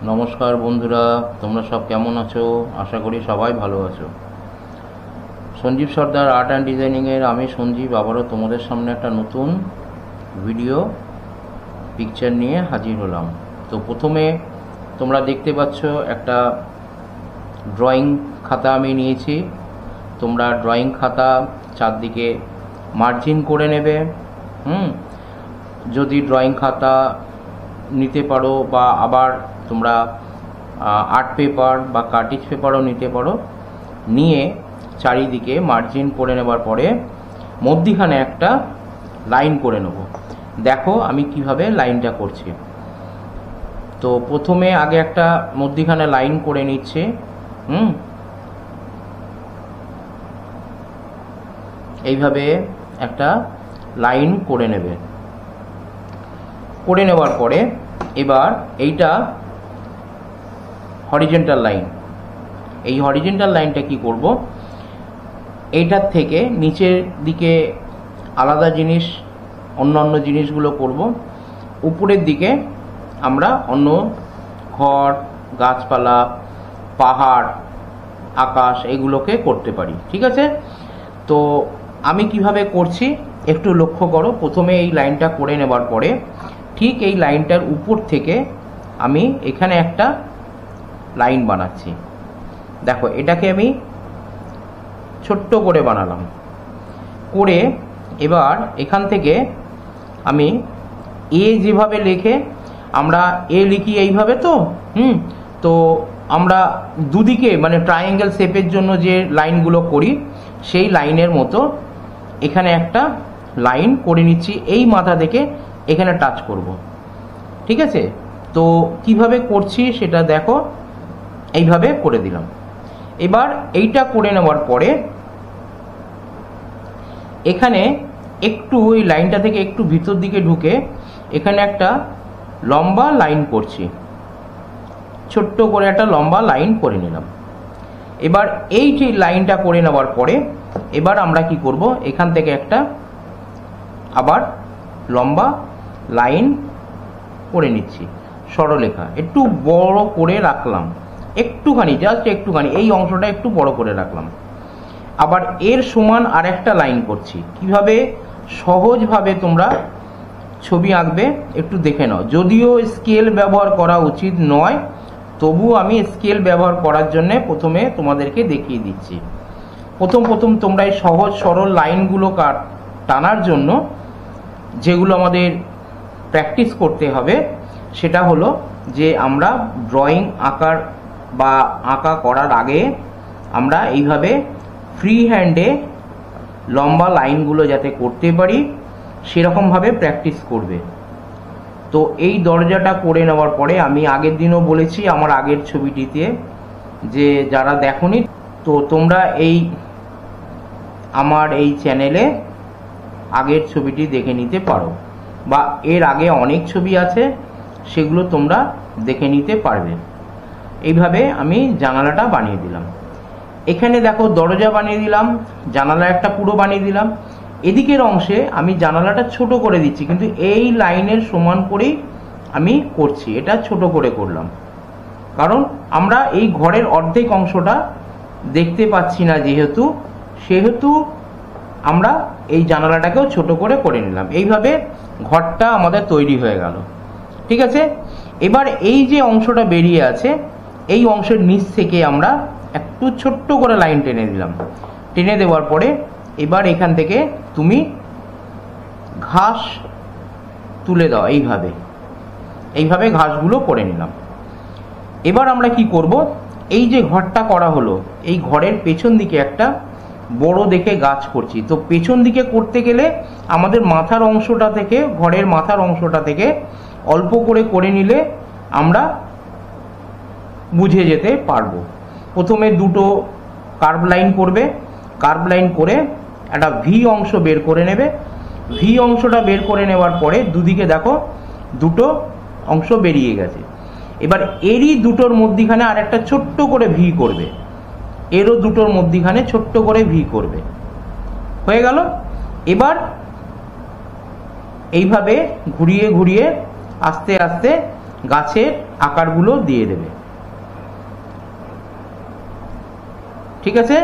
নমস্কার বন্ধুরা, তোমরা সব কেমন আছো? আশা করি সবাই ভালো আছো। সঞ্জীব সর্দার আর্ট অ্যান্ড ডিজাইনিংয়ের আমি সঞ্জীব আবারও তোমাদের সামনে একটা নতুন ভিডিও পিকচার নিয়ে হাজির হলাম। তো প্রথমে তোমরা দেখতে পাচ্ছ একটা ড্রয়িং খাতা আমি নিয়েছি। তোমরা ড্রয়িং খাতা চারদিকে মার্জিন করে নেবে। যদি ড্রয়িং খাতা নিতে পারো বা আবার তোমরা আর্ট পেপার বা কার্টিজ পেপারও নিতে পারো, নিয়ে চারিদিকে মার্জিন করে নেবার পরে মধ্যিখানে একটা লাইন করে নেব। দেখো আমি কিভাবে লাইনটা করছি। তো প্রথমে আগে একটা মধ্যিখানে লাইন করে নিচ্ছে। এইভাবে একটা লাইন করে নেবে। করে নেবার পরে এবার এইটা হরিজন্টাল লাইন। এই হরিজন্টাল লাইনটা কি করব, এইটার থেকে নিচের দিকে আলাদা জিনিস, অন্য জিনিসগুলো করব। উপরের দিকে আমরা অন্য ঘর, গাছপালা, পাহাড়, আকাশ এগুলোকে করতে পারি। ঠিক আছে? তো আমি কিভাবে করছি একটু লক্ষ্য করো। প্রথমে এই লাইনটা করে নেবার পরে ঠিক এই লাইনটার উপর থেকে আমি এখানে একটা লাইন বানাচ্ছি। দেখো এটাকে আমি ছোট্ট করে বানালাম। করে এবার এখান থেকে আমি এ যেভাবে লেখে, আমরা এ লিখি এইভাবে। তো আমরা দুদিকে মানে ট্রায়াঙ্গেল শেপের জন্য যে লাইনগুলো করি সেই লাইনের মতো এখানে একটা লাইন করে নিচ্ছি। এই মাথা থেকে এখানে টাচ করব। ঠিক আছে? তো কিভাবে করছি সেটা দেখো। এইভাবে করে দিলাম। এবার এইটা করে নেওয়ার পরে এখানে একটু ওই লাইনটা থেকে একটু ভিতর দিকে ঢুকে এখানে একটা লম্বা লাইন করছি। ছোট্ট করে একটা লম্বা লাইন করে নিলাম। এবার এই যে লাইনটা করে নেওয়ার পরে এবার আমরা কি করব, এখান থেকে একটা আবার লম্বা লাইন করে নিচ্ছি। সরলরেখা একটু বড় করে রাখলাম, একটুখানি, জাস্ট একটুখানি, এই অংশটা একটু বড় করে রাখলাম। আবার এর সমান আর একটা লাইন করছি। কিভাবে সহজভাবে তোমরা ছবি আঁকবে একটু দেখে নাও। যদিও স্কেল ব্যবহার করা উচিত নয়, তবুও আমি স্কেল ব্যবহার করার জন্য প্রথমে তোমাদেরকে দেখিয়ে দিচ্ছি। প্রথম তোমরা এই সহজ সরল লাইনগুলো টানার জন্য যেগুলো আমাদের প্র্যাকটিস করতে হবে সেটা হলো যে আমরা ড্রয়িং আঁকা করার আগে আমরা এইভাবে ফ্রি হ্যান্ডে লম্বা লাইনগুলো যাতে করতে পারি সেরকমভাবে প্র্যাকটিস করবে। তো এই দরজাটা করে নেওয়ার পরে আমি আগের দিনও বলেছি আমার আগের ছবিটিতে, যে যারা দেখোনি তো তোমরা এই আমার এই চ্যানেলে আগের ছবিটি দেখে নিতে পারো, বা এর আগে অনেক ছবি আছে সেগুলো তোমরা দেখে নিতে পারবে। এইভাবে আমি জানালাটা বানিয়ে দিলাম। এখানে দেখো দরজা বানিয়ে দিলাম, জানালা একটা পুরো বানিয়ে দিলাম। এদিকের অংশে আমি জানালাটা ছোট করে দিচ্ছি, কিন্তু এই লাইনের সমান করেই আমি করছি। এটা ছোট করে করলাম কারণ আমরা এই ঘরের অর্ধেক অংশটা দেখতে পাচ্ছি না, সেহেতু আমরা এই জানালাটাকেও ছোট করে নিলাম। এইভাবে ঘরটা আমাদের তৈরি হয়ে গেল। ঠিক আছে? এবার এই যে অংশটা বেরিয়ে আছে এই অংশের নিচ থেকে আমরা একটু ছোট্ট করে লাইন টেনে দিলাম। টেনে দেওয়ার পরে এবার এখান থেকে তুমি ঘাস তুলে দাও। এইভাবে ঘাসগুলো করে নিলাম। এবার আমরা কি করব, এই যে ঘরটা করা হলো এই ঘরের পেছন দিকে একটা বড় দেখে গাছ করছি। তো পেছন দিকে করতে গেলে আমাদের মাথার অংশটা থেকে, ঘরের মাথার অংশটা থেকে অল্প করে নিলে আমরা বুঝে যেতে পারবো। প্রথমে দুটো কার্ভ লাইন করবে। কার্ভ লাইন করে একটা ভি অংশ বের করে নেবে। ভি অংশটা বের করে নেওয়ার পরে দুদিকে দেখো দুটো অংশ বেরিয়ে গেছে। এবার এরই দুটোর মধ্যিখানে আর একটা ছোট্ট করে ভি করবে। এরও দুটোর মধ্যিখানে ছোট্ট করে ভি করবে। হয়ে গেল। এবার এইভাবে ঘুরিয়ে আস্তে আস্তে গাছের আকারগুলো দিয়ে দেবে। ঠিক আছে,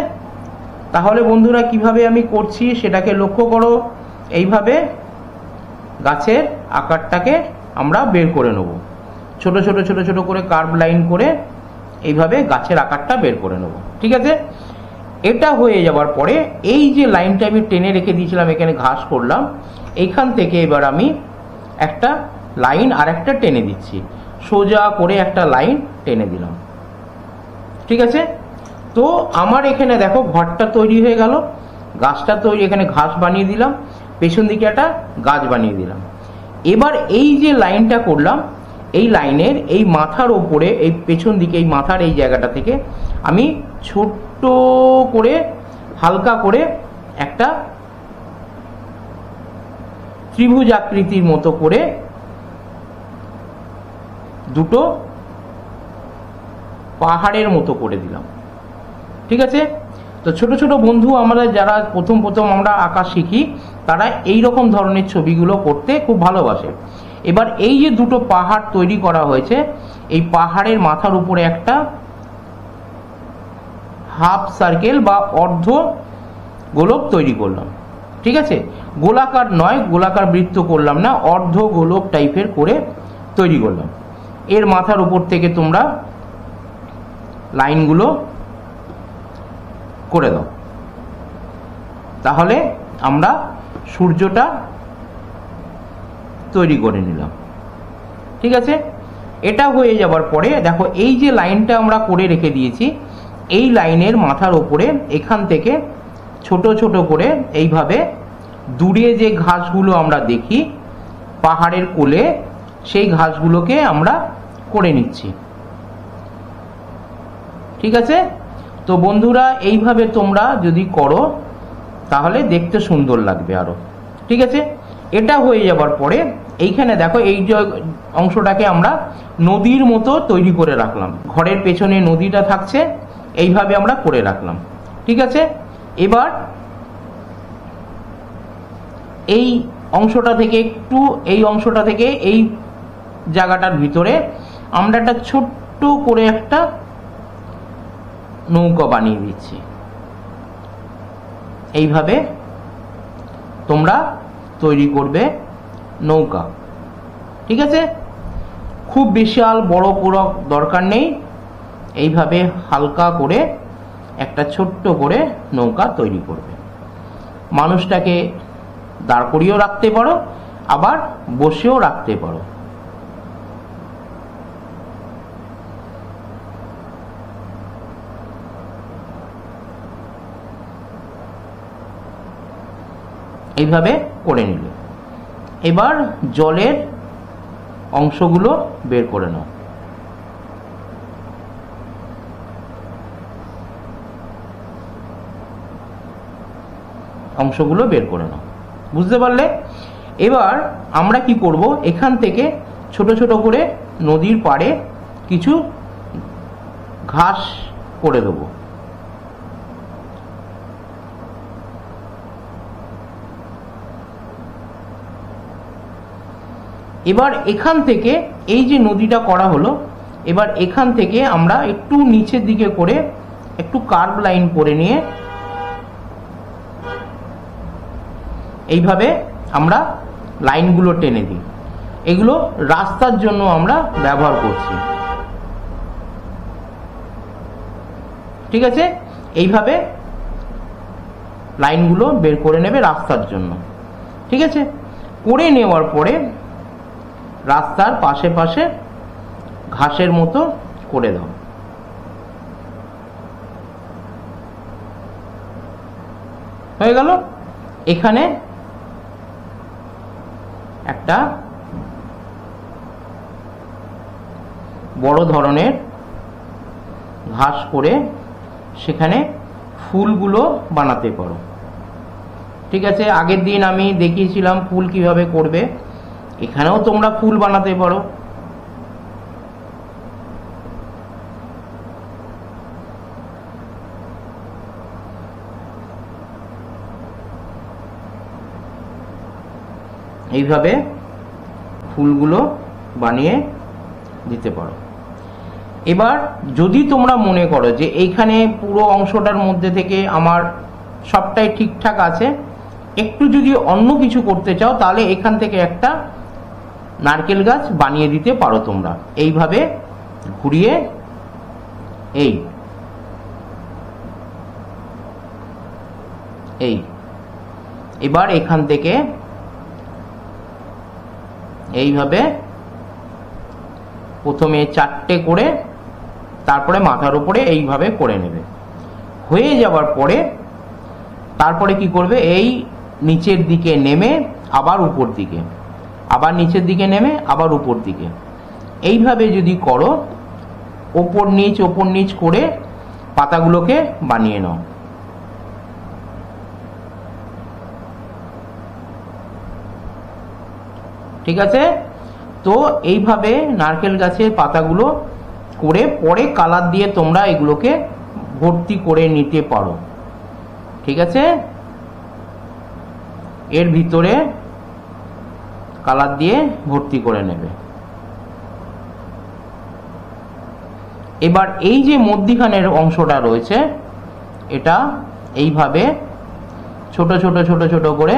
তাহলে বন্ধুরা কিভাবে আমি করছি সেটাকে লক্ষ্য করো। এইভাবে গাছের আকারটাকে আমরা বের করে নেব, ছোট ছোট ছোট ছোট করে কার্ভ লাইন করে এইভাবে গাছের আকারটা বের করে নেব। ঠিক আছে, এটা হয়ে যাওয়ার পরে এই যে লাইনটা আমি টেনে রেখে দিয়েছিলাম, এখানে ঘাস করলাম, এইখান থেকে এবার আমি একটা লাইন আর একটা টেনে দিচ্ছি, সোজা করে একটা লাইন টেনে দিলাম। ঠিক আছে, তো আমার এখানে দেখো ঘরটা তৈরি হয়ে গেল, গাছটা তৈরি, এখানে ঘাস বানিয়ে দিলাম, পেছন দিকে একটা গাছ বানিয়ে দিলাম। এবার এই যে লাইনটা করলাম, এই লাইনের এই মাথার ওপরে, এই পেছন দিকে এই মাথার এই জায়গাটা থেকে আমি ছোট্ট করে হালকা করে একটা ত্রিভুজ আকৃতির মতো করে দুটো পাহাড়ের মতো করে দিলাম। ঠিক আছে, তো ছোট ছোট বন্ধু আমরা যারা প্রথম আমরা আঁকা শিখি, তারা এই রকম ধরনের ছবিগুলো করতে খুব ভালোবাসে। এবার এই যে দুটো পাহাড় তৈরি করা হয়েছে, এই পাহাড়ের মাথার উপরে একটা হাফ সার্কেল বা অর্ধ গোলক তৈরি করলাম। ঠিক আছে, গোলাকার নয়, গোলাকার বৃত্ত করলাম না, অর্ধ গোলক টাইপের করে তৈরি করলাম। এর মাথার উপর থেকে তোমরা লাইনগুলো করে দাও, তাহলে আমরা সূর্যটা তৈরি করে নিলাম। ঠিক আছে, এটা হয়ে যাবার পরে দেখো এই যে লাইনটা আমরা করে রেখে দিয়েছি, এই লাইনের মাথার ওপরে এখান থেকে ছোট ছোট করে এইভাবে দূরে যে ঘাসগুলো আমরা দেখি পাহাড়ের কোলে, সেই ঘাসগুলোকে আমরা করে নিচ্ছি। ঠিক আছে, তো বন্ধুরা এইভাবে তোমরা যদি করো তাহলে দেখতে সুন্দর লাগবে আরো। ঠিক আছে, এটা হয়ে যাবার পরে এইখানে দেখো এই যে অংশটাকে আমরা নদীর মতো তৈরি করে রাখলাম, ঘরের পেছনে নদীটা থাকছে, এইভাবে আমরা করে রাখলাম। ঠিক আছে, এবার এই অংশটা থেকে একটু, এই অংশটা থেকে এই জায়গাটার ভিতরে আমরা একটা ছোট্ট করে একটা নৌকা বানিয়ে দিচ্ছি। এইভাবে তোমরা তৈরি করবে নৌকা। ঠিক আছে, খুব বিশাল বড় পুরো দরকার নেই, এইভাবে হালকা করে একটা ছোট্ট করে নৌকা তৈরি করবে। মানুষটাকে দাঁড় করিয়েও রাখতে পারো, আবার বসেও রাখতে পারো। এইভাবে করে নিলে এবার জলের অংশগুলো বের করে নাও। অংশগুলো বের করে নাও, বুঝতে পারলে? এবার আমরা কি করব, এখান থেকে ছোট ছোট করে নদীর পাড়ে কিছু ঘাস করে দেবো। এবার এখান থেকে এই যে নদীটা করা হলো, এবার এখান থেকে আমরা একটু নিচের দিকে করে একটু কার্ভ লাইন করে নিয়ে এইভাবে আমরা লাইনগুলো টেনে দিই। এগুলো রাস্তার জন্য আমরা ব্যবহার করছি। ঠিক আছে, এইভাবে লাইনগুলো বের করে নেবে রাস্তার জন্য। ঠিক আছে, করে নেওয়ার পরে রাস্তার পাশে পাশে ঘাসের মতো করে দাও। হয়ে গেল। এখানে একটা বড় ধরনের ঘাস করে সেখানে ফুলগুলো বানাতে পারো। ঠিক আছে, আগের দিন আমি দেখিয়েছিলাম ফুল কিভাবে করবে, এখানেও তোমরা ফুল বানাতে পারো। এইভাবে ফুলগুলো বানিয়ে দিতে পারো। এবার যদি তোমরা মনে করো যে এইখানে পুরো অংশটার মধ্যে থেকে আমার সবটাই ঠিকঠাক আছে, একটু যদি অন্য কিছু করতে চাও তাহলে এখান থেকে একটা নারকেল গাছ বানিয়ে দিতে পারো তোমরা। এইভাবে ঘুরিয়ে এবার এখান থেকে এইভাবে প্রথমে 4টে করে, তারপরে মাথার উপরে এইভাবে করে নেবে। হয়ে যাওয়ার পরে তারপরে কি করবে, এই নিচের দিকে নেমে আবার উপর দিকে, আবার নিচের দিকে নেমে আবার উপর দিকে, এইভাবে যদি করো ওপর নিচ করে পাতাগুলোকে বানিয়ে নাও। ঠিক আছে? তো এইভাবে নারকেল গাছের পাতাগুলো করে পরে কালার দিয়ে তোমরা এগুলোকে ভর্তি করে নিতে পারো। ঠিক আছে? এর ভিতরে কালার দিয়ে ভর্তি করে নেবে। এবার এই যে মধ্যিখানের অংশটা রয়েছে, এটা এইভাবে ছোট ছোট ছোট ছোট করে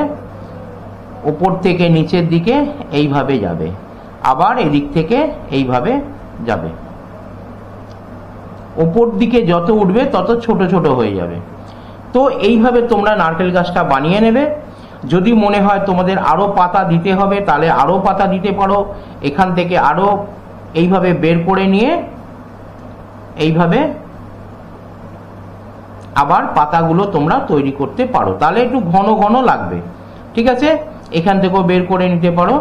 উপর থেকে নিচের দিকে এইভাবে যাবে, আবার এদিক থেকে এইভাবে যাবে। উপর দিকে যত উঠবে তত ছোট ছোট হয়ে যাবে। তো এইভাবে তোমরা নারকেল গাছটা বানিয়ে নেবে। যদি মনে হয় তোমাদের আরো পাতা দিতে হবে তাহলে আরো পাতা দিতে পারো। এখান থেকে আরো এইভাবে বের করে নিয়ে এইভাবে আবার পাতাগুলো তোমরা তৈরি করতে পারো। তাহলে একটু ঘন ঘন লাগবে। ঠিক আছে? এখান থেকেও বের করে নিতে পারো।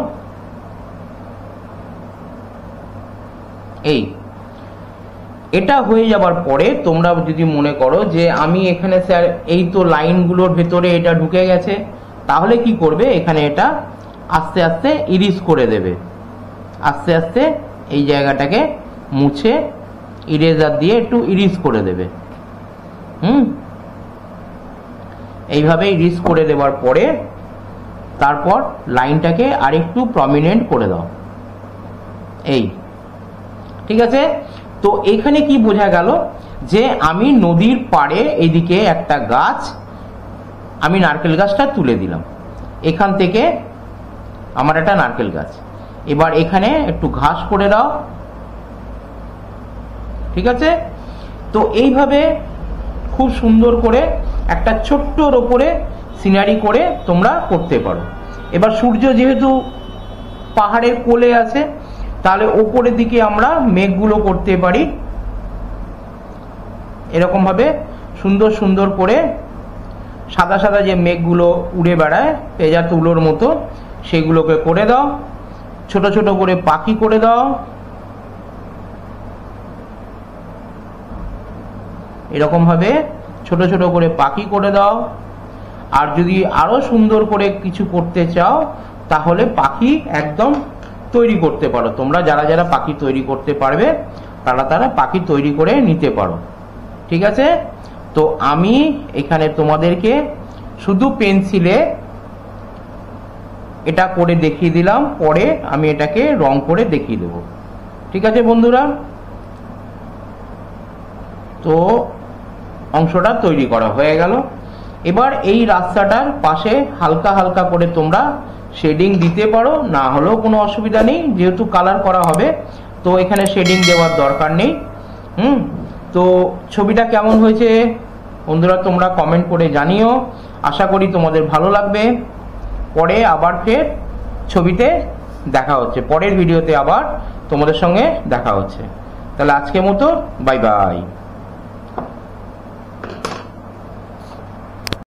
এটা হয়ে যাবার পরে তোমরা যদি মনে করো যে আমি এখানে স্যার এই তো লাইনগুলোর ভেতরে এটা ঢুকে গেছে, তাহলে কি করবে, এখানে এটা আস্তে আস্তে ইরিজ করে দেবে। আস্তে আস্তে এই জায়গাটাকে মুছে ইরেজার দিয়ে একটু ইরিজ করে দেবে। এইভাবে ইরিজ করে দেওয়ার পরে তারপর লাইনটাকে আরেকটু প্রমিনেন্ট করে দাও। ঠিক আছে? তো এখানে কি বোঝা গেল যে আমি নদীর পাড়ে এইদিকে একটা গাছ, আমি নারকেল গাছটা তুলে দিলাম। এখান থেকে আমার একটা নারকেল গাছ। এবার এখানে একটু ঘাস করে দাও। ঠিক আছে? তো এইভাবে খুব সুন্দর করে একটা ছোট্টর ওপরে সিনারি করে তোমরা করতে পারো। এবার সূর্য যেহেতু পাহাড়ের কোলে আছে, তাহলে ওপরের দিকে আমরা মেঘগুলো করতে পারি। এরকম ভাবে সুন্দর সুন্দর করে সাদা সাদা যে মেঘগুলো উড়ে বেড়ায় পেঁজা তুলোর মতো, সেগুলোকে করে দাও। ছোট ছোট করে পাখি করে দাও। এরকম ভাবে ছোট ছোট করে পাখি করে দাও। আর যদি আরো সুন্দর করে কিছু করতে চাও তাহলে পাখি একদম তৈরি করতে পারো। তোমরা যারা যারা পাখি তৈরি করতে পারবে তারা পাখি তৈরি করে নিতে পারো। ঠিক আছে? তো আমি এখানে তোমাদেরকে শুধু পেন্সিলে এটা করে দেখিয়ে দিলাম, পরে আমি এটাকে রং করে দেখিয়ে দেব। ঠিক আছে বন্ধুরা? তো অংশটা তৈরি করা হয়ে গেল। এবার এই রাস্তাটার পাশে হালকা হালকা করে তোমরা শেডিং দিতে পারো, না হলেও কোনো অসুবিধা নেই, যেহেতু কালার করা হবে তো এখানে শেডিং দেওয়ার দরকার নেই। তো ছবিটা কেমন হয়েছে বন্ধুরা তোমরা কমেন্ট করে জানিও। আশা করি তোমাদের ভালো লাগবে। পরে আবার ফের ছবিতে দেখা হচ্ছে, পরের ভিডিওতে আবার তোমাদের সঙ্গে দেখা হচ্ছে। তাহলে আজকের মতো বাই বাই।